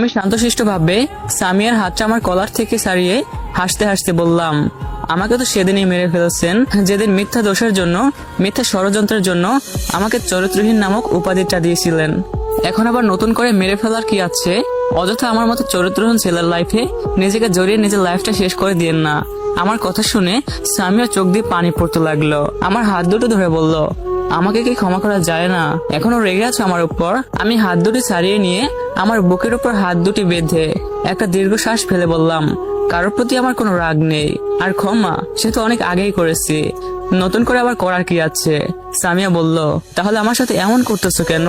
আমি শান্তশিষ্ট ভাবে সামিয়ার হাতটা আমার কলার থেকে ছাড়িয়ে হাসতে হাসতে বললাম, আমাকে তো সেদিনই মেরে ফেলেছেন, যেদিন মিথ্যা দোষের জন্য, মিথ্যা ষড়যন্ত্রের জন্য আমাকে চরিত্রহীন নামক উপাধিটা দিয়েছিলেন। এখন আবার নতুন করে মেরে ফেলার কি আছে? অযথা আমার মতো চরিত্রহীন ছেলের লাইফে নিজেকে জড়িয়ে নিজের লাইফটা শেষ করে দিয়েন না। আমার কথা শুনে সামিয়া চোখ দিয়ে পানি পড়তে লাগলো। আমার হাত দুটো ধরে বলল, আমাকে কি ক্ষমা করা যায় না? এখনো রেগে আছে আমার উপর? আমি হাত দুটি ছাড়িয়ে নিয়ে আমার বুকের উপর হাত দুটি বেঁধে একটা দীর্ঘশ্বাস ফেলে বললাম, কারোর প্রতি আমার কোনো রাগ নেই, আর ক্ষমা সে তো অনেক আগেই করেছি, নতুন করে আবার করার কি আছে? সামিয়া বলল, তাহলে আমার সাথে এমন করতেছো কেন?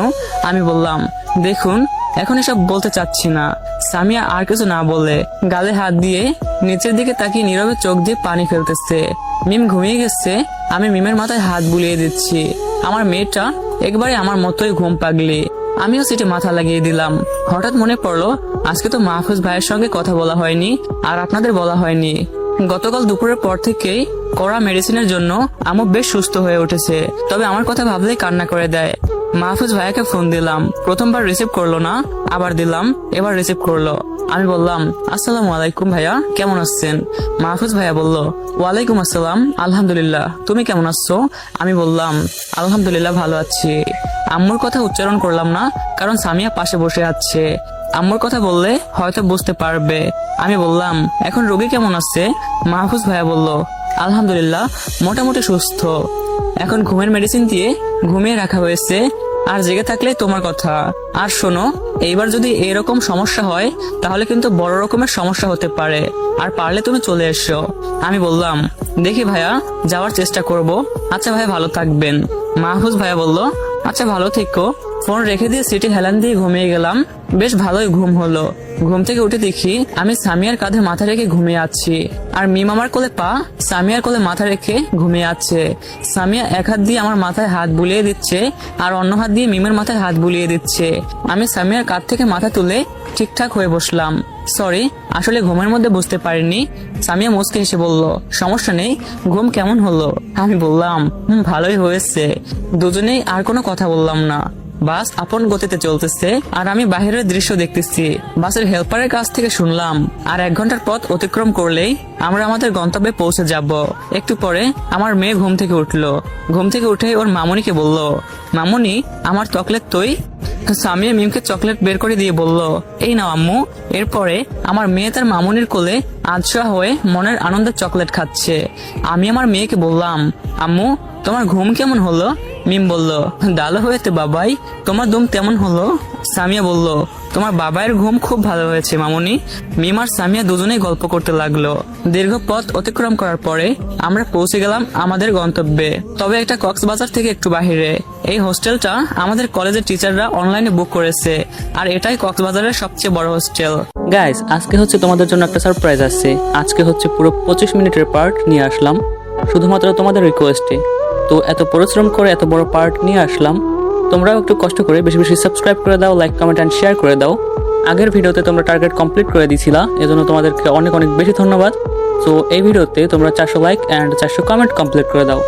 আমি বললাম, দেখুন এখন এসব বলতে চাচ্ছি না। সামিয়া আর কিছু না বলে গালে হাত দিয়ে নিচের দিকে তাকিয়ে নীরবে চোখ দিয়ে পানি ফেলতেছে। মিম ঘুমিয়ে গেছে, আমি মিমের মাথায় হাত বুলিয়ে দিচ্ছি। আমার মেয়েটা একবারে আমার মতোই ঘুম পাগলি। আমিও সিটে মাথা লাগিয়ে দিলাম। হঠাৎ মনে পড়লো, আজকে তো মাহফুজ ভাইয়ের সঙ্গে কথা বলা হয়নি, আর আপনাদের বলা হয়নি। গতকাল দুপুরের পর থেকেই কড়া মেডিসিনের জন্য আম্মু বেশ সুস্থ হয়ে উঠেছে, তবে আমার কথা ভাবলেই কান্না করে দেয়। মাহফুজ ভাইয়াকে ফোন দিলাম, প্রথমবার রিসিভ করলো না, আবার দিলাম, এবার রিসিভ করলো। আমি বললাম, আসসালামু আলাইকুম ভাইয়া, কেমন আছেন? মাহফুজ ভাইয়া বলল, ওয়ালাইকুম আসসালাম, আলহামদুলিল্লাহ, তুমি কেমন আছো? আমি বললাম, আলহামদুলিল্লাহ ভালো আছি। আম্মুর কথা উচ্চারণ করলাম না, কারণ সামিয়া পাশে বসে আছে। আম্মুর কথা বললে হয়তো বুঝতে পারবে। আমি বললাম, এখন রোগী কেমন আছে? মাহফুজ ভাইয়া বলল, আলহামদুলিল্লাহ মোটামুটি সুস্থ, এখন ঘুমের মেডিসিন দিয়ে ঘুমিয়ে রাখা হয়েছে, আর জেগে থাকলে তোমার কথা। আর শোনো, এইবার যদি এরকম সমস্যা হয় তাহলে কিন্তু বড় রকমের সমস্যা হতে পারে, আর পারলে তুমি চলে এসো। আমি বললাম, দেখি ভাইয়া, যাওয়ার চেষ্টা করব। আচ্ছা ভাইয়া, ভালো থাকবেন। মাহফুজ ভাইয়া বলল, আচ্ছা ভালো থেকো। ফোন রেখে দিয়ে সিটি হেলান দিয়ে ঘুমিয়ে গেলাম। বেশ ভালোই ঘুম হলো। ঘুম থেকে উঠে দেখি আমি সামিয়ার কাঁধে মাথা রেখে ঘুমিয়ে আছি, আর মিম আমার কোলে পা, সামিয়ার কোলে মাথা রেখে ঘুমিয়ে আছে। সামিয়া এক হাত দিয়ে আমার মাথায় হাত বুলিয়ে দিচ্ছে, আর অন্য হাত দিয়ে মিমের মাথায় হাত বুলিয়ে দিচ্ছে। আমি সামিয়ার কাঁধ থেকে মাথা তুলে ঠিকঠাক হয়ে বসলাম। সরি, আসলে ঘুমের মধ্যে বুঝতে পারিনি। সামিয়া মুচকে হেসে বলল, সমস্যা নেই, ঘুম কেমন হলো? আমি বললাম, ভালোই হয়েছে। দুজনেই আর কোনো কথা বললাম না। বাস আপন গতিতে চলতেছে, আর আমি বাহিরের দৃশ্য দেখতেছি। বাসের হেল্পারের কাছ থেকে শুনলাম, আর 1 ঘন্টার পথ অতিক্রম করলেই আমরা আমাদের গন্তব্যে পৌঁছে যাব। একটু পরে আমার মেয়ে ঘুম থেকে উঠলো। ঘুম থেকে উঠে ওর মামুনিকে বলল, মামুনি, আমার চকলেট তুই? সামিয়া মিমকে চকলেট বের করে দিয়ে বলল, এই নাও আম্মু। এরপরে আমার মেয়ে তার মামুনির কোলে আধশোয়া হয়ে মনের আনন্দে চকলেট খাচ্ছে। আমি আমার মেয়েকে বললাম, আম্মু, তোমার ঘুম কেমন হলো? মিম বলল, ভালো হয়েছে বাবাই, তোমার ঘুম তেমন হলো? সামিয়া বলল, তোমার বাবাইয়ের ঘুম খুব ভালো হয়েছে মামুনি। মিম আর সামিয়া দুজনেই গল্প করতে লাগলো। দীর্ঘ পথ অতিক্রম করার পরে আমরা পৌঁছে গেলাম আমাদের গন্তব্যে, তবে একটা কক্সবাজার থেকে একটু বাহিরে। এই হোস্টেলটা আমাদের কলেজের টিচাররা অনলাইনে বুক করেছে, আর এটাই কক্সবাজারের সবচেয়ে বড় হোস্টেল। গাইস, আজকে হচ্ছে তোমাদের জন্য একটা সারপ্রাইজ আছে। আজকে হচ্ছে পুরো 25 মিনিটের পার্ট নিয়ে আসলাম, শুধুমাত্র তোমাদের রিকোয়েস্টে। তো এত পরিশ্রম করে এত বড় পার্ট নিয়ে আসলাম, তোমরাও একটু কষ্ট করে বেশি বেশি সাবস্ক্রাইব করে দাও, লাইক, কমেন্ট এন্ড শেয়ার করে দাও। আগের ভিডিওতে তোমরা টার্গেট কমপ্লিট করে দিয়েছিলা, এজন্য তোমাদেরকে অনেক অনেক বেশি ধন্যবাদ। তো এই ভিডিওতে তোমরা 400 লাইক এন্ড 400 কমেন্ট কমপ্লিট করে দাও,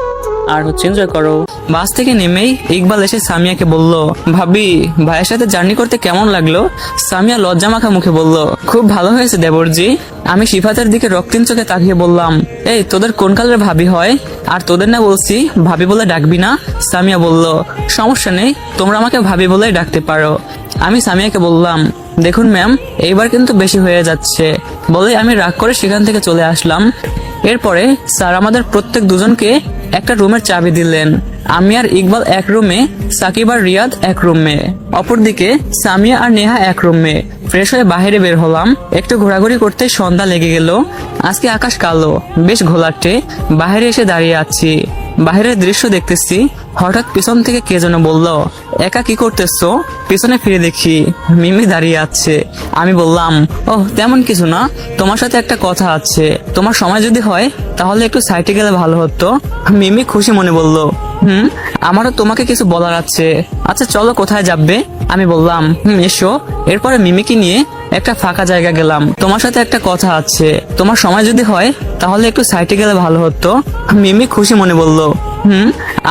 আর হচ্ছে এনজয় করো। বাস থেকে নেমেই ইকবাল এসে সামিয়াকে বলল, ভাবি, ভাইয়ের সাথে জার্নি করতে কেমন লাগলো? সামিয়া লজ্জা মাখা মুখে বলল, খুব ভালো হয়েছে দেবরজি। আমি শিফাতের দিকে রক্তিম চোখে তাকিয়ে বললাম, এই তোদের কোন কালের ভাবি হয়? আর তোদের না বলছি ভাবি বলে ডাকবি না? সামিয়া বলল, সমস্যা নেই, তোমরা আমাকে ভাবি বলেই ডাকতে পারো। আমি সামিয়াকে বললাম, দেখুন ম্যাম, এইবার কিন্তু বেশি হয়ে যাচ্ছে, বলে আমি রাগ করে সেখান থেকে চলে আসলাম। এরপরে স্যার আমাদের প্রত্যেক দুজনকে একটা রুমের চাবি দিলেন। আমি আর ইকবাল এক রুমে, সাকিব আর রিয়াদ এক রুমে, অপরদিকে সামিয়া আর নেহা এক রুমে। ফ্রেশ হয়ে বাইরে বের হলাম। একটু ঘোরাঘুরি করতে সন্ধ্যা লেগে গেল। আজকে আকাশ কালো, বেশ ঘোলাটে। বাইরে এসে দাঁড়িয়ে আছি, বাইরের দৃশ্য দেখতেছি। হঠাৎ পিছন থেকে কে যেন বলল, একা কি করতেছো? পিছনে ফিরে দেখি মিমি দাঁড়িয়ে আছে। আমি বললাম, ওহ তেমন কিছু না, তোমার সাথে একটা কথা আছে, তোমার সময় যদি হয় তাহলে একটু সাইটে গেলে ভালো হতো। মিমি খুশি মনে বলল, আমারও তোমাকে কিছু বলার আছে। আচ্ছা চলো, কোথায় যাবে? আমি বললাম, এসো। এরপরে মিমিকে নিয়ে একটা ফাঁকা জায়গা গেলাম। তোমার সাথে একটা কথা আছে, তোমার সময় যদি হয় তাহলে একটু সাইটে গেলে ভালো হতো। মিমি খুশি মনে বলল,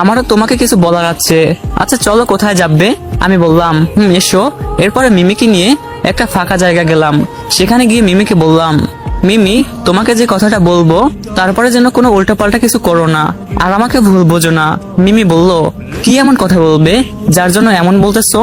আমারও তোমাকে কিছু বলার আছে। আচ্ছা চলো, কোথায় যাবে? আমি বললাম, এসো। এরপরে মিমিকে নিয়ে একটা ফাঁকা জায়গা গেলাম। সেখানে গিয়ে মিমিকে বললাম, মিমি, তোমাকে যে কথাটা বলবো তারপরে যেন কোনো উল্টাপাল্টা কিছু করো না, আর আমাকে ভুল বোঝো না। মিমি বলল, কি এমন কথা বলবে যার জন্য এমন বলতেছো?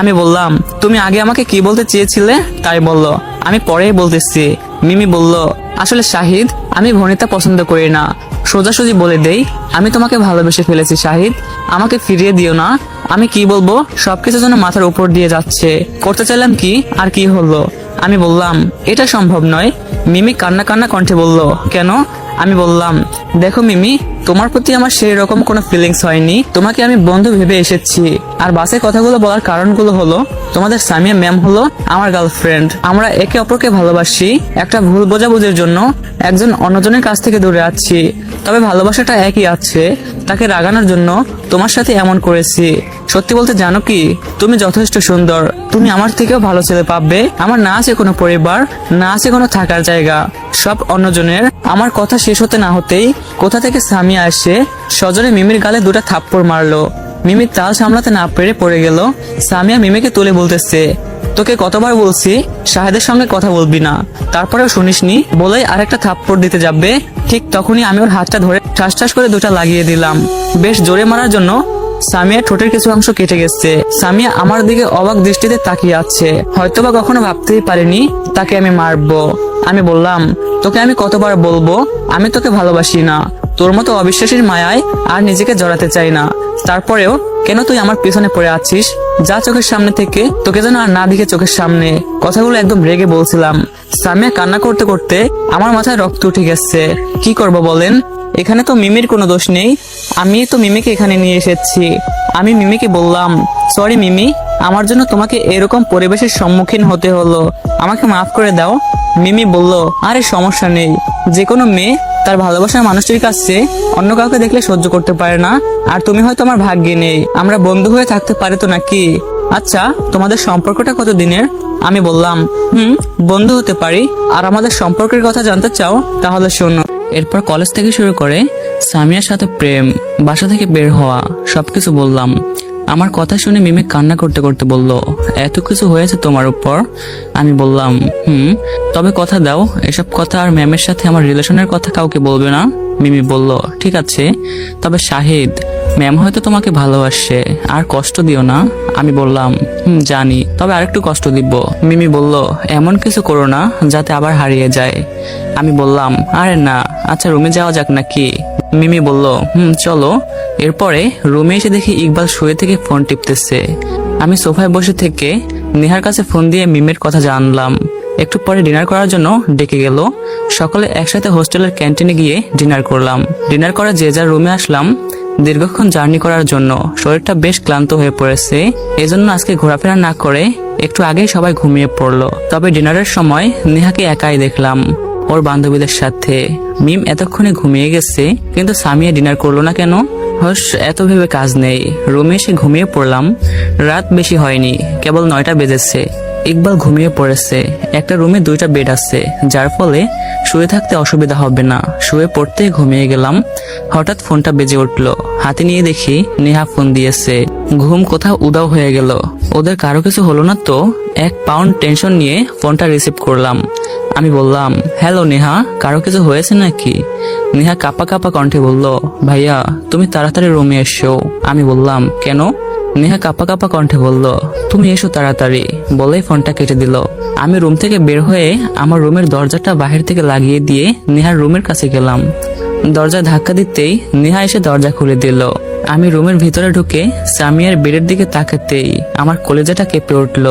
আমি বললাম, তুমি আগে আমাকে কি বলতে চেয়েছিলে তাই বললো, আমি পরেই বলতেছি। মিমি বলল, আসলে শাহিদ, আমি ভনিতা পছন্দ করি না। সোজাসুজি বলে দেই, আমি তোমাকে ভালোবেসে ফেলেছি শাহিদ, আমাকে ফিরিয়ে দিও না। আমি কি বলবো সবকিছু যেন মাথার উপর দিয়ে যাচ্ছে। করতে চাইলাম কি আর কি হলো। আমি বললাম, এটা সম্ভব নয়। মিমি কান্না কান্না কণ্ঠে বলল, কেন? আমি বললাম, দেখো মিমি, তোমার প্রতি আমার সেই রকম কোনো ফিলিংস হয়নি। তোমাকে আমি বন্ধু ভেবে এসেছি। আর বাসে কথাগুলো বলার কারণগুলো হলো, তোমাদের সামিয়া ম্যাম হলো আমার গার্লফ্রেন্ড। আমরা একে অপরকে ভালোবাসি। একটা ভুল বোঝাবুঝির জন্য একজন অন্যজনের কাছ থেকে দূরে আছি, তবে ভালোবাসাটা একই আছে। তাকে রাগানোর জন্য তোমার সাথে এমন করেছি। সত্যি বলতে জানো কি, তুমি যথেষ্ট সুন্দর। তুমি আমার থেকেও ভালো ছেলে পাবে। আমার না আছে কোনো পরিবার, না আছে কোনো থাকার জায়গা, সব অন্যজনের। আমার কথা শেষ হতে না হতেই কোথা থেকে সামিয়া আসে সজনে মিমির গালে দুটা থাপ্পড় মারলো। মিমির তাল সামলাতে না পেরে পড়ে গেল। সামিয়া মিমিকে তুলে বলতেছে, তোকে কতবার বলছি শাহেদের সঙ্গে কথা বলবি না, তারপরেও শুনিসনি বলেই আরেকটা থাপ্পড় দিতে যাবে। ঠিক তখনই আমি ওর হাতটা ধরে ঠাস ঠাস করে দুটা লাগিয়ে দিলাম। বেশ জোরে মারার জন্য সামিয়ার ঠোঁটের কিছু অংশ কেটে গেছে। সামিয়া আমার দিকে অবাক দৃষ্টিতে তাকিয়ে আছে। হয়তোবা কখনো ভাবতেই পারিনি তাকে আমি মারবো। আমি বললাম, তোকে আমি কতবার বলবো আমি তোকে ভালোবাসি না। তোর মতো অবিশ্বাসীর মায়ায় আর নিজেকে জড়াতে চাই না। তারপরেও কেন তুই আমার পিছনে পড়ে আছিস? যা চোখের সামনে থেকে, তোকে যেন আর না দিকে চোখের সামনে। কথাগুলো একদম রেগে বলছিলাম। সামিয়া কান্না করতে করতে আমার মাথায় রক্ত উঠে গেছে। কি করব বলেন? এখানে তো মিমির কোনো দোষ নেই, আমি তো মিমিকে এখানে নিয়ে এসেছি। আমি মিমিকে বললাম, সরি মিমি, আমার জন্য তোমাকে এরকম পরিবেশের সম্মুখীন হতে হলো, আমাকে মাফ করে দাও। মিমি বলল, আরে সমস্যা নেই। যে কোনো মেয়ে তার ভালোবাসার মানুষটির কাছে অন্য কাউকে দেখলে সহ্য করতে পারে না, আর তুমি হয়তো আমার ভাগ্যে নেই। আমরা বন্ধু হয়ে থাকতে পারি তো নাকি? আচ্ছা, তোমাদের সম্পর্কটা কত দিনের? আমি বললাম, বন্ধু হতে পারি। আর আমাদের সম্পর্কের কথা জানতে চাও? তাহলে শোনো। এরপর কলেজ থেকে শুরু করে সামিয়ার সাথে প্রেম, বাসা থেকে বের হওয়া, সবকিছু বললাম। আমার কথা শুনে মিমি কান্না করতে করতে বলল, এত কিছু হয়েছে তোমার উপর? আমি বললাম, তবে কথা দাও, এসব কথা আর ম্যামের সাথে আমার রিলেশনের কথা কাউকে বলবে না। মিমি বলল, ঠিক আছে, তবে শাহিদ, ম্যাম হয়তো তোমাকে ভালোবাসে, আর কষ্ট দিও না। আমি বললাম, জানি, তবে আরেকটু কষ্ট দিব। মিমি বলল, এমন কিছু করো না যাতে আবার হারিয়ে যায়। আমি বললাম, আরে না, আচ্ছা রুমে যাওয়া যাক নাকি? মিমি বলল, চলো। এরপরে রুমে এসে দেখি ইকবাল শুয়ে থেকে ফোন টিপতেছে। আমি সোফায় বসে থেকে নেহার কাছে ফোন দিয়ে মিমের কথা জানলাম। একটু পরে ডিনার করার জন্য ডেকে গেল। সকলে একসাথে হোস্টেলের ক্যান্টিনে গিয়ে ডিনার করলাম। ডিনার করে যে যার রুমে আসলাম। দীর্ঘক্ষণ জার্নি করার জন্য শরীরটা বেশ ক্লান্ত হয়ে পড়েছে। এজন্য আজকে ঘোরাফেরা না করে একটু আগেই সবাই ঘুমিয়ে পড়লো। তবে ডিনারের সময় নেহাকে একাই দেখলাম ওর বান্ধবীদের সাথে। মিম এতক্ষণে ঘুমিয়ে গেছে, কিন্তু সামিয়া ডিনার করলো না কেন? এত ভেবে কাজ নেই, রুমে এসে ঘুমিয়ে পড়লাম। রাত বেশি হয়নি, কেবল 9টা বেজেছে। ইকবাল ঘুমিয়ে পড়েছে। একটা রুমে 2টা বেড আছে, যার ফলে শুয়ে থাকতে অসুবিধা হবে না। শুয়ে পড়তে ঘুমিয়ে গেলাম। হঠাৎ ফোনটা বেজে উঠলো। হাতে নিয়ে দেখি নেহা ফোন দিয়েছে। ঘুম কোথাও উদাও হয়ে গেল। ওদের কারো কিছু হলো না তো? 1 পাউন্ড টেনশন নিয়ে ফোনটা রিসিভ করলাম। আমি বললাম, হ্যালো নেহা, কারো কিছু হয়েছে নাকি? নেহা কাপা কাপা কণ্ঠে বলল, ভাইয়া তুমি তাড়াতাড়ি রুমে এসো। আমি বললাম, কেন? নেহা কাপা কাপা কণ্ঠে বলল, তুমি এসো তাড়াতাড়ি, বলেই ফোনটা কেটে দিল। আমি রুম থেকে বের হয়ে আমার রুমের দরজাটা বাহির থেকে লাগিয়ে দিয়ে নেহার রুমের কাছে গেলাম। দরজা ধাক্কা দিতেই নেহা এসে দরজা খুলে দিল। আমি রুমের ভিতরে ঢুকে সামিয়ার বেডের দিকে তাকাতেই আমার কলেজাটা কেঁপে উঠল।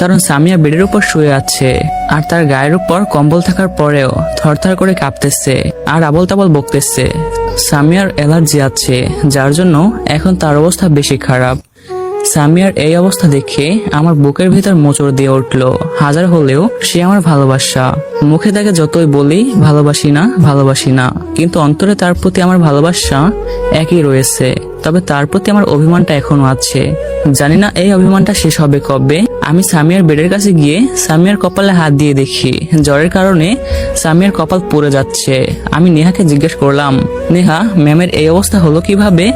কারণ সামিয়া বেডের উপর শুয়ে আছে, আর তার গায়ের উপর কম্বল থাকার পরেও থরথর করে কাঁপতেছে আর আবল তাবল বকতেছে। সামিয়ার অ্যালার্জি আছে, যার জন্য এখন তার অবস্থা বেশি খারাপ। সামিয়ার এই অবস্থা দেখে আমার বুকের ভিতর মোচড় দিয়ে উঠল। হাজার হলেও সে আমার ভালোবাসা। মুখে তাকে যতই বলি ভালোবাসি না, কিন্তু অন্তরে তার প্রতি আমার ভালোবাসা একই রয়েছে। তবে তার প্রতি আমার অভিমানটা এখনো আছে। জানি না এই অভিমানটা শেষ হবে কবে। আমি সামিয়ার বেডের কাছে গিয়ে সামিয়ার কপালে হাত দিয়ে দেখি জ্বরের কারণে সামিয়ার কপাল পুড়ে যাচ্ছে। আমি নেহাকে জিজ্ঞেস করলাম, নেহা, ম্যামের এই অবস্থা হলো কিভাবে?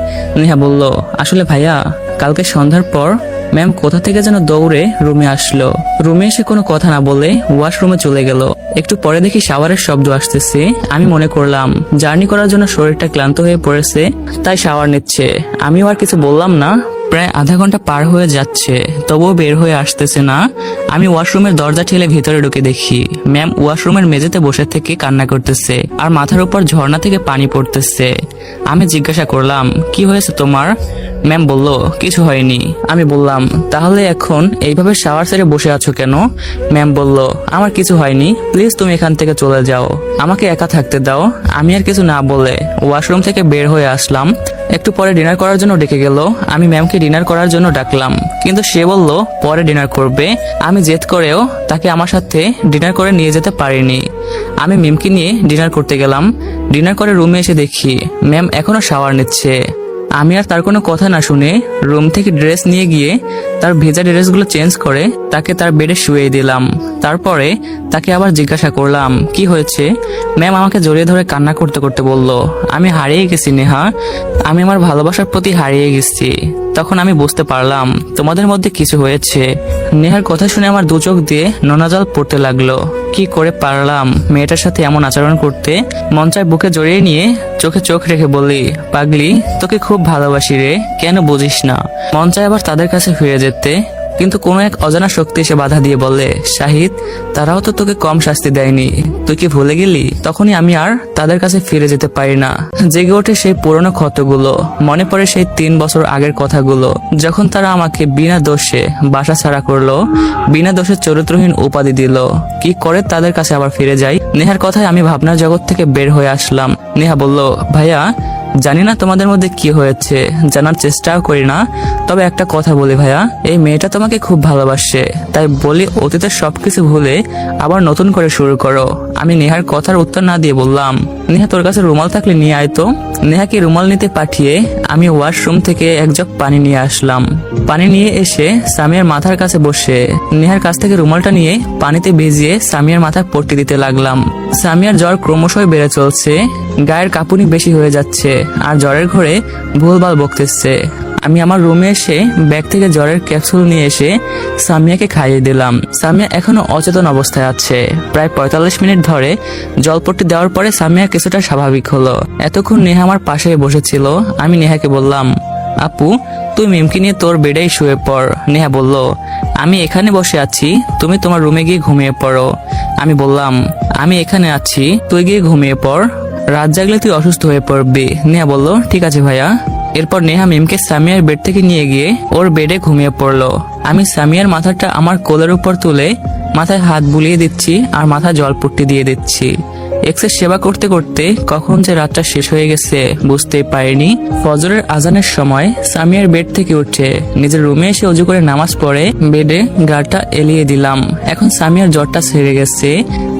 নেহা বলল, আসলে ভাইয়া, কালকে সন্ধ্যার পর ম্যাম কোথা থেকে যেন দৌড়ে রুমে আসলো। রুমে এসে কোনো কথা না বলে ওয়াশরুমে চলে গেল। একটু পরে দেখি শাওয়ারের শব্দ আসতেছে। আমি মনে করলাম জার্নি করার জন্য শরীরটা ক্লান্ত হয়ে পড়েছে, তাই শাওয়ার নিচ্ছে। আমিও আর কিছু বললাম না। প্রায় আধা ঘন্টা পার হয়ে যাচ্ছে, তবুও বের হয়ে আসতেছে না। আমি ওয়াশরুমের দরজা ঠেলে ভিতরে ঢুকে দেখি ম্যাম ওয়াশরুমের মেঝেতে বসে থেকে কান্না করতেছে, আর মাথার উপর ঝর্ণা থেকে পানি পড়তেছে। আমি জিজ্ঞাসা করলাম, কি হয়েছে তোমার? ম্যাম বলল, কিছু হয়নি। আমি বললাম, তাহলে এখন এইভাবে শাওয়ার সেরে বসে আছো কেন? ম্যাম বলল, আমার কিছু হয়নি, প্লিজ তুমি এখান থেকে চলে যাও, আমাকে একা থাকতে দাও। আমি আর কিছু না বলে ওয়াশরুম থেকে বের হয়ে আসলাম। একটু পরে ডিনার করার জন্য ডেকে গেল। আমি ম্যামকে ডিনার করার জন্য ডাকলাম, কিন্তু সে বলল পরে ডিনার করবে। আমি জেদ করেও তাকে আমার সাথে ডিনার করে নিয়ে যেতে পারিনি। আমি মিমকে নিয়ে ডিনার করতে গেলাম। ডিনার করে রুমে এসে দেখি ম্যাম এখনো শাওয়ার নিচ্ছে। আমি আর তার কোনো কথা না শুনে রুম থেকে ড্রেস নিয়ে গিয়ে তার ভেজা ড্রেসগুলো চেঞ্জ করে তাকে তার বেডে শুয়ে দিলাম। তারপরে তাকে আবার জিজ্ঞাসা করলাম, কি হয়েছে? ম্যাম আমাকে জড়িয়ে ধরে কান্না করতে করতে বলল, আমি হারিয়ে গেছি নেহা, আমি আমার ভালোবাসার প্রতি হারিয়ে গেছি। তখন আমি বুঝতে পারলাম তোমাদের মধ্যে কিছু হয়েছে। নেহার কথা শুনে আমার দু চোখ দিয়ে নোনা জল পড়তে লাগলো। কি করে পারলাম মেয়েটার সাথে এমন আচরণ করতে? মন চায় বুকে জড়িয়ে নিয়ে চোখে চোখ রেখে বলি, পাগলি তোকে খুব ভালোবাসি রে, কেন বুঝিস না? মন চায় আবার তাদের কাছে ফিরে যেতে, কিন্তু কোনো এক অজানা শক্তি এসে বাধা দিয়ে বলে, শাহিদ তারাও তো তোকে কম শাস্তি দেয়নি, তুই কি ভুলে গেলি? তখনই আমি আর তাদের কাছে ফিরে যেতে পারি না। জেগে ওঠে সেই পুরনো ক্ষতগুলো, মনে পড়ে সেই 3 বছর আগের কথাগুলো, যখন তারা আমাকে বিনা দোষে বাসা ছাড়া করলো, বিনা দোষে চরিত্রহীন উপাধি দিল। কি করে তাদের কাছে আবার ফিরে যাই? নেহার কথায় আমি ভাবনার জগৎ থেকে বের হয়ে আসলাম। নেহা বলল, ভাইয়া জানি না তোমাদের মধ্যে কি হয়েছে, জানার চেষ্টাও করি না, তবে একটা কথা বলি ভাইয়া, এই মেয়েটা তোমাকে খুব ভালোবাসে, তাই বলি অতীতের সবকিছু ভুলে আবার নতুন করে শুরু করো। আমি নেহার কথার উত্তর না দিয়ে বললাম, নেহা তোর কাছে রুমাল থাকলে নিয়ে আয় তো। নেহাকে রুমাল নিতে পাঠিয়ে আমি ওয়াশরুম থেকে এক জগ পানি নিয়ে আসলাম। পানি নিয়ে এসে সামিয়ার মাথার কাছে বসে নেহার কাছ থেকে রুমালটা নিয়ে পানিতে ভিজিয়ে সামিয়ার মাথায় পট্টি দিতে লাগলাম। সামিয়ার জ্বর ক্রমশই বেড়ে চলছে, গায়ের কাঁপুনি বেশি হয়ে যাচ্ছে, আর জ্বরের ঘরে ভুলভাল বকতেছে। আমি আমার রুমে এসে ব্যাগ থেকে জ্বরের ক্যাপসুল নিয়ে এসে সামিয়াকে খাইয়ে দিলাম। সামিয়া এখনো অচেতন অবস্থায় আছে। প্রায় 45 মিনিট ধরে জলপট্টি দেওয়ার পরে সামিয়া কিছুটা স্বাভাবিক হলো। এতক্ষণ নেহা আমার পাশে বসেছিল। আমি নেহাকে বললাম, আপু তুই মিমকে নিয়ে তোর বেডেই শুয়ে পড়। নেহা বলল, আমি এখানে বসে আছি, তুমি তোমার রুমে গিয়ে ঘুমিয়ে পড়ো। আমি বললাম, আমি এখানে আছি, তুই গিয়ে ঘুমিয়ে পড়, রাত জাগলে তুই অসুস্থ হয়ে পড়বি। নেহা বলল, ঠিক আছে ভাইয়া। এরপর নেহা মিমকে সামিয়ার বেড থেকে নিয়ে গিয়ে ওর বেডে ঘুমিয়ে পড়লো। আমি সামিয়ার মাথাটা আমার কোলের উপর তুলে মাথায় হাত বুলিয়ে দিচ্ছি আর মাথায় জলপট্টি দিয়ে দিচ্ছি। এক্সের সেবা করতে করতে কখন যে রাতটা শেষ হয়ে গেছে বুঝতেই পারিনি। ফজরের আজানের সময় সামিয়ার বেড থেকে উঠে নিজের রুমে এসে অজু করে নামাজ পড়ে বেডে গাটা এলিয়ে দিলাম। এখন সামিয়ার জ্বরটা সেরে গেছে,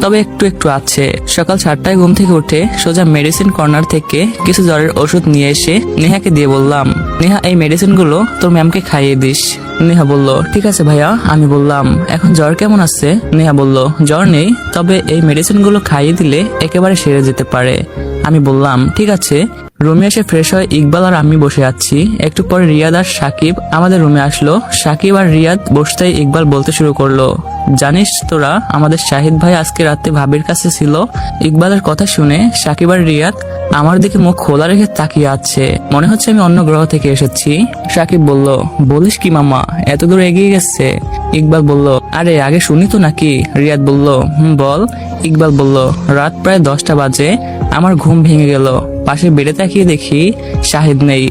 তবে একটু একটু আছে। সকাল 7টায় ঘুম থেকে উঠে সোজা মেডিসিন কর্নার থেকে কিছু জ্বরের ওষুধ নিয়ে এসে নেহাকে দিয়ে বললাম, নেহা এই মেডিসিনগুলো তোর ম্যামকে খাইয়ে দিস। নেহা বলল, ঠিক আছে ভাইয়া। আমি বললাম, এখন জ্বর কেমন আছে? নেহা বলল, জ্বর নেই, তবে এই মেডিসিনগুলো খাইয়ে দিলে একেবারে সেরে যেতে পারে। আমি বললাম, ঠিক আছে। রুমে এসে ফ্রেশ হয়ে ইকবাল আর আমি বসে আছি। একটু পরে রিয়াদ আর সাকিব আমাদের রুমে আসলো। সাকিব আর রিয়াদ বসতেই ইকবাল বলতে শুরু করলো, জানিস তোরা আমাদের শাহিদ ভাই আজকে রাতে ভাবির কাছে ছিল। ইকবালের কথা শুনে সাকিব আর রিয়াদ আমার দিকে মুখ খোলা রেখে তাকিয়ে আছে, মনে হচ্ছে আমি অন্য গ্রহ থেকে এসেছি। সাকিব বলল, বলিস কি মামা, এত দূর এগিয়ে গেছে? ইকবাল বলল, আরে আগে শুনি তো নাকি। রিয়াদ বলল, বল। ইকবাল বলল, রাত প্রায় 10টা বাজে, আমার ঘুম ভেঙে গেল। পাশে বেডে তাকিয়ে দেখি শাহিদ নেই।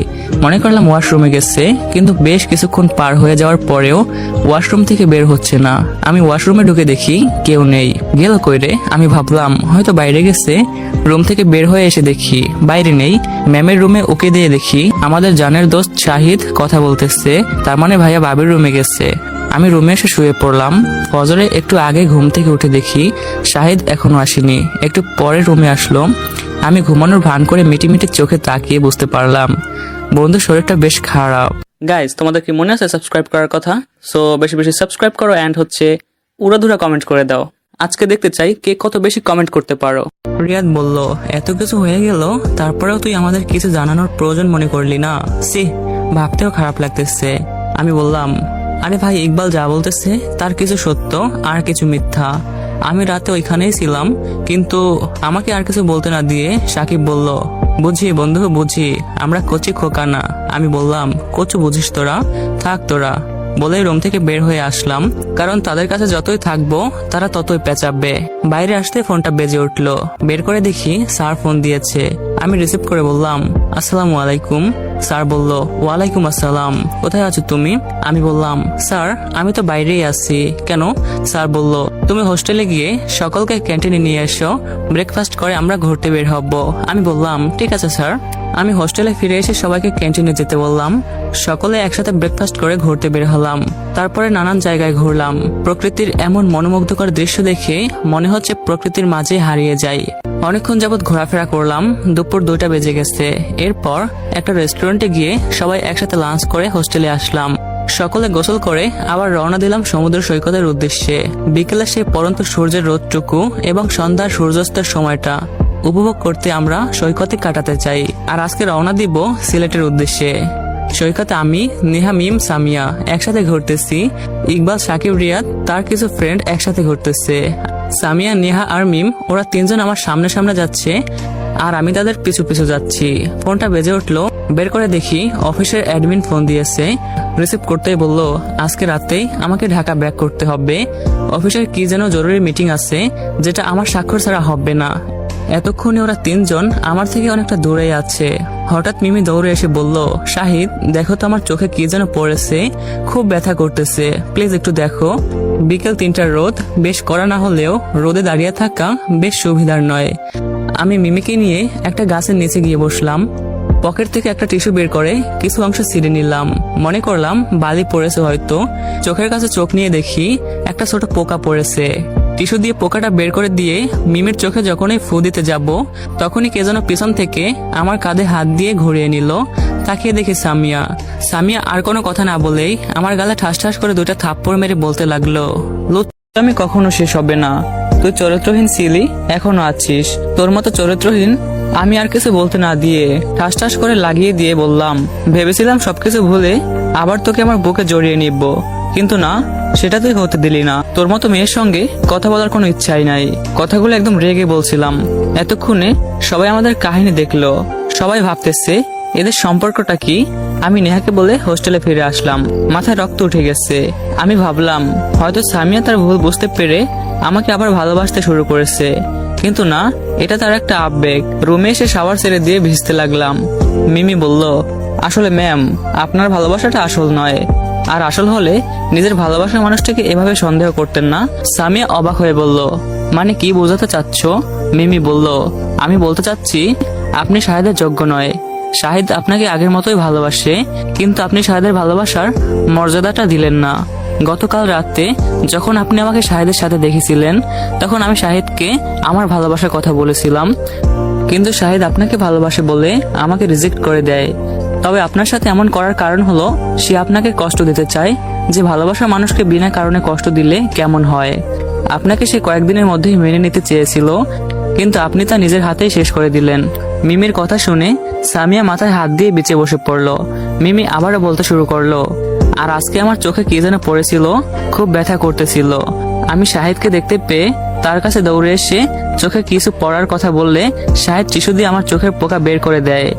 মনে করলাম ওয়াশরুমে গেছে, কিন্তু বেশ কিছুক্ষণ পার হয়ে যাওয়ার পরেও ওয়াশরুম থেকে বের হচ্ছে না। আমি ওয়াশরুমে ঢুকে দেখি কেউ নেই। গেল কই রে? আমি ভাবলাম হয়তো বাইরে গেছে। রুম থেকে বের হয়ে এসে দেখি বাইরে নেই। ম্যামের রুমে ওকে দিয়ে দেখি আমাদের জানের দোস্ত শাহিদ কথা বলতেছে, তার মানে ভাইয়া ভাবির রুমে গেছে। আমি রুমে এসে শুয়ে পড়লাম। ফজরে একটু আগে ঘুম থেকে উঠে দেখি শাহিদ এখনো আসেনি। একটু পরে রুমে আসলো। আমি ঘুমানোর ভান করে মিটিমিটি চোখে তাকিয়ে বুঝতে পারলাম বন্ধুর শরীরটা বেশ খারাপ। গাইজ, তোমাদের কি মনে আছে সাবস্ক্রাইব করার কথা? সো বেশি বেশি সাবস্ক্রাইব করো এন্ড হচ্ছে উড়াধুরা কমেন্ট করে দাও। আজকে দেখতে চাই কে কত বেশি কমেন্ট করতে পারো। রিয়াদ বলল, এত কিছু হয়ে গেল, তারপরেও তুই আমাদের কিছু জানানোর প্রয়োজন মনে করলি না? সি, ভাবতেও খারাপ লাগতেছে। আমি বললাম, আরে ভাই, ইকবাল যা বলতেছে তার কিছু সত্য আর কিছু মিথ্যা। আমি রাতে ওইখানেই ছিলাম, কিন্তু আমাকে আর কিছু বলতে না দিয়ে সাকিব বলল, বুঝি বন্ধু বুঝি, আমরা কচি খোকা না। আমি বললাম, কচু বুঝিস তোরা, থাক তোরা, বলে রুম থেকে বের হয়ে আসলাম। কারণ তাদের কাছে যতই থাকবো তারা ততই পেঁচাবে। বাইরে আসতে ফোনটা বেজে উঠলো। বের করে দেখি স্যার ফোন দিয়েছে। আমি রিসিভ করে বললাম, আসসালামু আলাইকুম। স্যার বলল, ওয়ালাইকুম আসসালাম, কোথায় আছো তুমি? আমি বললাম, স্যার আমি তো বাইরেই আছি। কেন? স্যার বলল, তুমি হোস্টেলে গিয়ে সকলকে ক্যান্টিনে নিয়ে এসো, ব্রেকফাস্ট করে আমরা ঘুরতে বের হব। আমি বললাম, ঠিক আছে স্যার। আমি হোস্টেলে ফিরে এসে সবাইকে ক্যান্টিনে যেতে বললাম। সকলে একসাথে ব্রেকফাস্ট করে ঘুরতে বের হলাম। তারপরে নানান জায়গায় ঘুরলাম। প্রকৃতির এমন মনোমুগ্ধকর দৃশ্য দেখে মনে হচ্ছে প্রকৃতির মাঝে হারিয়ে যাই। অনেকক্ষণ যাবৎ ঘোরাফেরা করলাম। দুপুর 2টা বেজে গেছে। এরপর একটা রেস্টুরেন্টে গিয়ে সবাই একসাথে লাঞ্চ করে হোস্টেলে আসলাম। সকলে গোসল করে আবার রওনা দিলাম সমুদ্র সৈকতের উদ্দেশ্যে। বিকেলে সেই পরন্ত সূর্যের রোদটুকু এবং সন্ধ্যার সূর্যাস্তের সময়টা উপভোগ করতে আমরা সৈকতে কাটাতে চাই। আর আজকে রওনা দিব সিলেটের উদ্দেশ্যে। সৈকতে আমি, নেহা, মিম, সামিয়া একসাথে ঘুরতেছি। ইকবাল, সাকিব, রিয়াদ তার কিছু ফ্রেন্ড একসাথে ঘুরতেছে। সামিয়া, নেহা আর মিম ওরা 3জন আমার সামনে সামনে যাচ্ছে, আর আমি তাদের পিছু পিছু যাচ্ছি। ফোনটা বেজে উঠলো। বের করে দেখি অফিসের অ্যাডমিন ফোন দিয়েছে। রিসিভ করতেই বলল, আজকে রাতেই আমাকে ঢাকা ব্যাক করতে হবে। অফিসের কি যেন জরুরি মিটিং আছে, যেটা আমার স্বাক্ষর ছাড়া হবে না। এতক্ষণে ওরা 3জন আমার থেকে অনেকটা দূরে আছে। হঠাৎ মিমি দৌড়ে এসে বলল, শাহিদ দেখো তো আমার চোখে কি যেন পড়েছে, খুব ব্যথা করতেছে, প্লিজ একটু দেখো। বিকেল 3টার রোদ বেশ কড়া না হলেও রোদে দাঁড়িয়ে থাকা বেশ সুবিধার নয়। আমি মিমিকে নিয়ে একটা গাছের নিচে গিয়ে বসলাম। পকেট থেকে একটা টিস্যু বের করে কিছু অংশ ছিঁড়ে নিলাম। মনে করলাম বালি পড়েছে হয়তো। চোখের কাছে চোখ নিয়ে দেখি একটা ছোট পোকা পড়েছে। টিস্যু দিয়ে পোকাটা বের করে দিয়ে মিমের চোখে যখনই ফু দিতে যাব, তখনই কে যেন পিছন থেকে আমার কাঁধে হাত দিয়ে ঘুরিয়ে নিল। তাকিয়ে দেখি সামিয়া। সামিয়া আর কোনো কথা না বলেই আমার গালে ঠাস ঠাস করে 2টা থাপ্পড় মেরে বলতে লাগলো, আমি কখনো শেষ হবে না। তুই চরিত্রহীন ছিলি, এখনো আছিস। তোর মতো চরিত্রহীন। আমি আর কিছু বলতে না দিয়ে ঠাস ঠাস করে লাগিয়ে দিয়ে বললাম, ভেবেছিলাম সবকিছু ভুলে আবার তোকে আমার বুকে জড়িয়ে নিব, কিন্তু না, সেটা তুই হতে দিলি না। তোর মতো মেয়ের সঙ্গে কথা বলার কোনো ইচ্ছাই নাই। কথাগুলো একদম রেগে বলছিলাম। এতক্ষণে সবাই আমাদের কাহিনী দেখলো। সবাই ভাবতেছে এদের সম্পর্কটা কি। আমি নেহাকে বলে হোস্টেলে ফিরে আসলাম। মাথায় রক্ত উঠে গেছে। আমি ভাবলাম হয়তো সামিয়া তার ভুল বুঝতে পেরে আমাকে আবার ভালোবাসতে শুরু করেছে, কিন্তু না, এটা তার একটা আবেগ। রুমে এসে শাওয়ার ছেড়ে দিয়ে ভিজতে লাগলাম। মিমি বলল, আসলে ম্যাম, আপনার ভালোবাসাটা আসল নয়। আর আসল হলে নিজের ভালোবাসার মানুষটাকে এভাবে সন্দেহ করতেন না। সামিয়া অবাক হয়ে বলল, মানে কি বোঝাতে চাচ্ছ? মিমি বলল, আমি বলতে চাচ্ছি আপনি শাহেদের যোগ্য নয়। শাহিদ আপনাকে আগের মতোই ভালোবাসে, কিন্তু আপনি শাহেদের ভালোবাসার মর্যাদাটা দিলেন না। গতকাল রাতে যখন আপনি আমাকে শাহিদের সাথে দেখেছিলেন, তখন আমি শাহিদকে আমার ভালোবাসার কথা বলেছিলাম, কিন্তু শাহিদ আপনাকে ভালোবাসে বলে আমাকে রিজেক্ট করে দেয়। তবে আপনার সাথে এমন করার কারণ হলো সে আপনাকে কষ্ট দিতে চায়, যে ভালোবাসার মানুষকে বিনা কারণে কষ্ট দিলে কেমন হয়। আপনাকে সে কয়েকদিনের মধ্যেই মেনে নিতে চেয়েছিল, কিন্তু আপনি তা নিজের হাতেই শেষ করে দিলেন। মিমির কথা শুনে সামিয়া মাথায় হাত দিয়ে বেঁচে বসে পড়লো। মিমি আবারও বলতে শুরু করলো, আর আজকে আমার চোখে কি যেন পড়েছিল, খুব ব্যথা করতেছিল। আমি শাহিদকে দেখতে পেয়ে তার কাছে দৌড়ে এসে চোখে কিছু পড়ার কথা বললে শাহিদ টিস্যু দিয়ে আমার চোখের পোকা বের করে দেয়।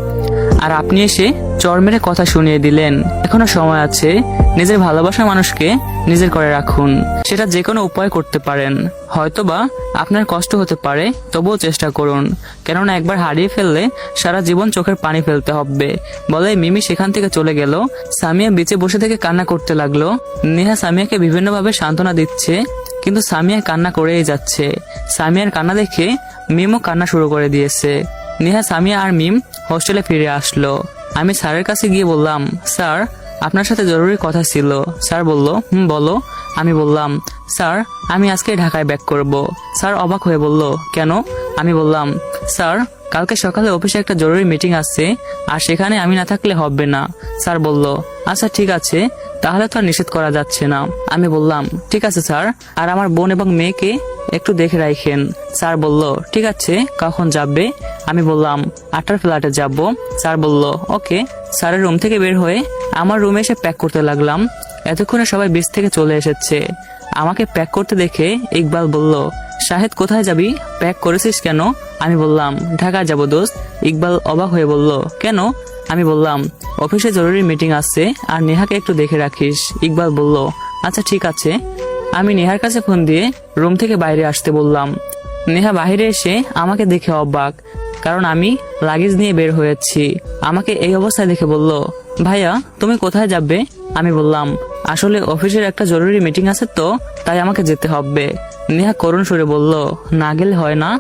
আর আপনি এসে চর মেরে কথা শুনিয়ে দিলেন। এখনো সময় আছে, নিজের ভালোবাসার মানুষকে নিজের করে রাখুন। সেটা যে কোনো উপায় করতে পারেন। হয়তোবা আপনার কষ্ট হতে পারে, তবুও চেষ্টা করুন, কেননা একবার হারিয়ে ফেললে সারা জীবন চোখের পানি ফেলতে হবে। বলে মিমি সেখান থেকে চলে গেল। সামিয়া বিচে বসে থেকে কান্না করতে লাগলো। নেহা সামিয়াকে বিভিন্নভাবে সান্ত্বনা দিচ্ছে, কিন্তু সামিয়া কান্না করেই যাচ্ছে। সামিয়ার কান্না দেখে মিমও কান্না শুরু করে দিয়েছে। নেহা, সামিয়া আর মিম হোস্টেলে ফিরে আসলো। আমি স্যারের কাছে গিয়ে বললাম, স্যার আপনার সাথে জরুরি কথা ছিল। স্যার বলল, বলো। আমি বললাম, স্যার আমি আজকে ঢাকায় ব্যাক করব। স্যার অবাক হয়ে বলল, কেন? আমি বললাম, স্যার কালকে সকালে অফিসে একটা জরুরি মিটিং আছে, আর সেখানে আমি না থাকলে হবে না। স্যার বলল, আচ্ছা ঠিক আছে, তাহলে তো আর নিষেধ করা যাচ্ছে না। আমি বললাম, ঠিক আছে স্যার, আর আমার বোন এবং মেয়েকে একটু দেখে রাখেন। স্যার বলল, ঠিক আছে, কখন যাবে? আমি বললাম, 8টার ফ্ল্যাটে যাব। স্যার বলল, ওকে। স্যারের রুম থেকে বের হয়ে আমার রুমে এসে প্যাক করতে লাগলাম। এতক্ষণে সবাই বিচ থেকে চলে এসেছে। আমাকে প্যাক করতে দেখে ইকবাল বলল, শাহেদ কোথায় যাবি, প্যাক করেছিস কেন? আমি বললাম, ঢাকা যাব দোস্ত। ইকবাল অবাক হয়ে বলল, কেন? আমি বললাম, অফিসে জরুরি মিটিং আছে আর নেহাকে একটু দেখে রাখিস। ইকবাল বলল, আচ্ছা ঠিক আছে। আমি নেহার কাছে ফোন দিয়ে রুম থেকে বাইরে আসতে বললাম। নেহা বাইরে এসে আমাকে দেখে অবাক, কারণ আমি লাগেজ নিয়ে বের হয়েছি। আমাকে এই অবস্থায় দেখে বলল, ভাইয়া তুমি কোথায় যাবে? আমি বললাম, আসলে অফিসের একটা জরুরি মিটিং আছে তো, তাই আমাকে যেতে হবে। নেহা করুণ সুরে বলল, না গেলে হয় না?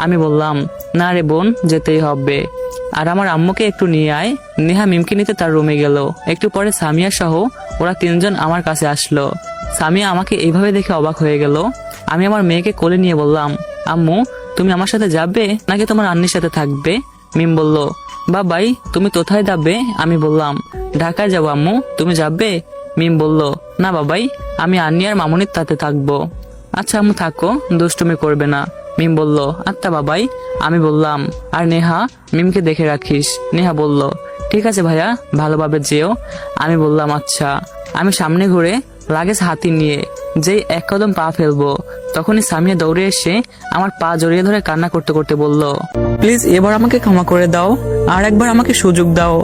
আমি বললাম, না রে বোন, যেতেই হবে। আর আমার আম্মুকে একটু নিয়ে আয়। নেহা মিমকে নিতে তার রুমে গেল। একটু পরে সামিয়া সহ ওরা তিনজন আমার কাছে আসলো। সামিয়া আমাকে এইভাবে দেখে অবাক হয়ে গেল। আমি আমার মেয়েকে কোলে নিয়ে বললাম, আম্মু তুমি আমার সাথে যাবে নাকি তোমার আন্নির সাথে থাকবে? মিম বলল, বাবাই তুমি কোথায় যাবে? আমি বললাম, ঢাকায় যাবো আম্মু, তুমি যাবে? মিম বলল, না বাবাই, আমি আন্নি আর মামুনির তাতে থাকবো। আচ্ছা আম্মু থাকো, দুষ্টুমি করবে না। মিম বলল, আচ্ছা বাবাই। আমি বললাম, আর নেহা, মিমকে দেখে রাখিস। নেহা বলল, ঠিক আছে ভাইয়া, ভালোভাবে যেও। আমি বললাম, আচ্ছা। আমি সামনে ঘুরে লাগেজ হাতি নিয়ে যেই এক কদম পা ফেলবো, তখনই সামিয়া দৌড়ে এসে আমার পা জড়িয়ে ধরে কান্না করতে করতে বলল, প্লিজ এবার আমাকে ক্ষমা করে দাও, আর একবার আমাকে সুযোগ দাও।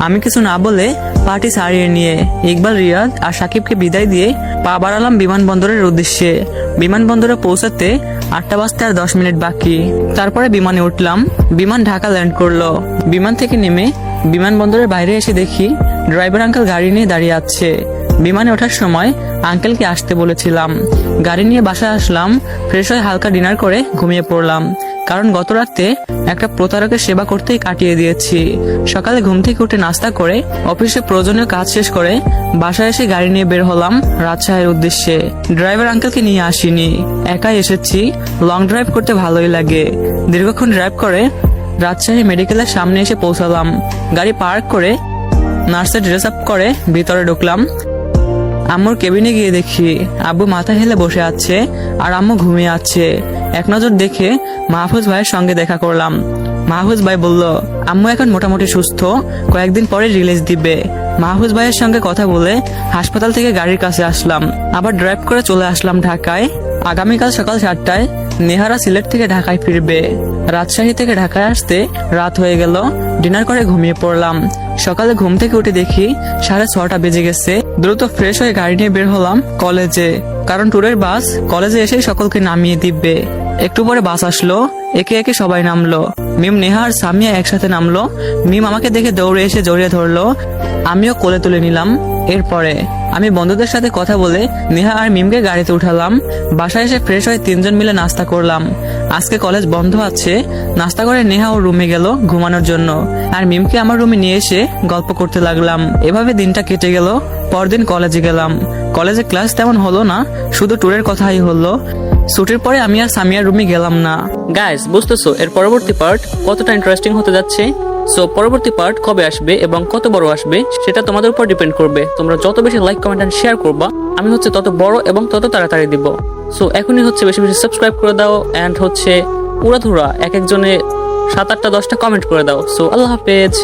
আমি কিছু না বলে পাটি ছাড়িয়ে নিয়ে ইকবাল, রিয়াদ আর সাকিবকে বিদায় দিয়ে পা বাড়ালাম বিমানবন্দরের উদ্দেশ্যে। বিমানবন্দরে পৌঁছাতে 8টা বাজতে আর 10 মিনিট বাকি। তারপরে বিমানে উঠলাম। বিমান ঢাকা ল্যান্ড করলো। বিমান থেকে নেমে বিমানবন্দরের বাইরে এসে দেখি ড্রাইভার আঙ্কেল গাড়ি নিয়ে দাঁড়িয়ে আছে। বিমানে ওঠার সময় আঙ্কেলকে আসতে বলেছিলাম। গাড়ি নিয়ে বাসায় আসলাম। ফ্রেশ হয়ে হালকা ডিনার করে ঘুমিয়ে পড়লাম, কারণ গত রাতে একটা প্রতারকের সেবা করতেই কাটিয়ে দিয়েছি। সকালে ঘুম থেকে উঠে নাস্তা করে অফিসে প্রয়োজনীয় কাজ শেষ করে বাসায় এসে গাড়ি নিয়ে বের হলাম রাজশাহীর উদ্দেশ্যে। ড্রাইভার আঙ্কেলকে নিয়ে আসিনি, একাই এসেছি। লং ড্রাইভ করতে ভালোই লাগে। দীর্ঘক্ষণ ড্রাইভ করে রাজশাহী মেডিকেলের সামনে এসে পৌঁছালাম। গাড়ি পার্ক করে নার্সের ড্রেস আপ করে ভিতরে ঢুকলাম। আম্মুর কেবিনে গিয়ে দেখি আব্বু মাথা হেলে বসে আছে আর আম্মু ঘুমিয়ে আছে। এক নজর দেখে মাহফুজ ভাইয়ের সঙ্গে দেখা করলাম। মাহফুজ ভাই বলল, আম্মু এখন মোটামুটি সুস্থ, কয়েকদিন পরে রিলিজ দিবে। মাহফুজ ভাইয়ের সঙ্গে কথা বলে হাসপাতাল থেকে গাড়ির কাছে আসলাম। আবার ড্রাইভ করে চলে আসলাম ঢাকায়। আগামীকাল সকাল 7টায় নেহারা সিলেট থেকে ঢাকায় ফিরবে। রাজশাহী থেকে ঢাকায় আসতে রাত হয়ে গেল। ডিনার করে ঘুমিয়ে পড়লাম। সকালে ঘুম থেকে উঠে দেখি 6:30 বেজে গেছে। দ্রুত ফ্রেশ হয়ে গাড়ি নিয়ে বের হলাম কলেজে, কারণ ট্যুরের বাস কলেজে এসেই সকলকে নামিয়ে দিবে। একটু পরে বাস আসলো, একে একে সবাই নামলো। মিম, নেহা আর সামিয়া একসাথে নামলো। মিম আমাকে দেখে দৌড়ে এসে জড়িয়ে ধরলো, আমিও কোলে তুলে নিলাম। এরপরে আমি বন্ধুদের সাথে কথা বলে নেহা আর মিমকে গাড়িতে উঠালাম। বাসায় এসে ফ্রেশ হয়ে 3জন মিলে নাস্তা করলাম। আজকে কলেজ বন্ধ আছে। নাস্তা করে নেহা ওর রুমে গেল ঘুমানোর জন্য, আর মিমকে আমার রুমে নিয়ে এসে গল্প করতে লাগলাম। এভাবে দিনটা কেটে গেল। পরদিন কলেজে গেলাম। কলেজে ক্লাস তেমন হলো না, শুধু ট্যুরের কথাই হলো। ছুটির পরে আমি আর সামিয়ার রুমে গেলাম না। গাইস, বুঝতেছো এর পরবর্তী পার্ট কতটা ইন্টারেস্টিং হতে যাচ্ছে? সো পরবর্তী পার্ট কবে আসবে এবং কত বড় আসবে সেটা তোমাদের উপর ডিপেন্ড করবে। তোমরা যত বেশি লাইক, কমেন্ট এন্ড শেয়ার করবা, আমি তত বড় এবং তত তাড়াতাড়ি দিব। সো এখনই বেশি বেশি সাবস্ক্রাইব করে দাও এন্ড পুরাধুরা এক একজনে 7, 8, 10টা কমেন্ট করে দাও। সো আল্লাহ হাফেজ।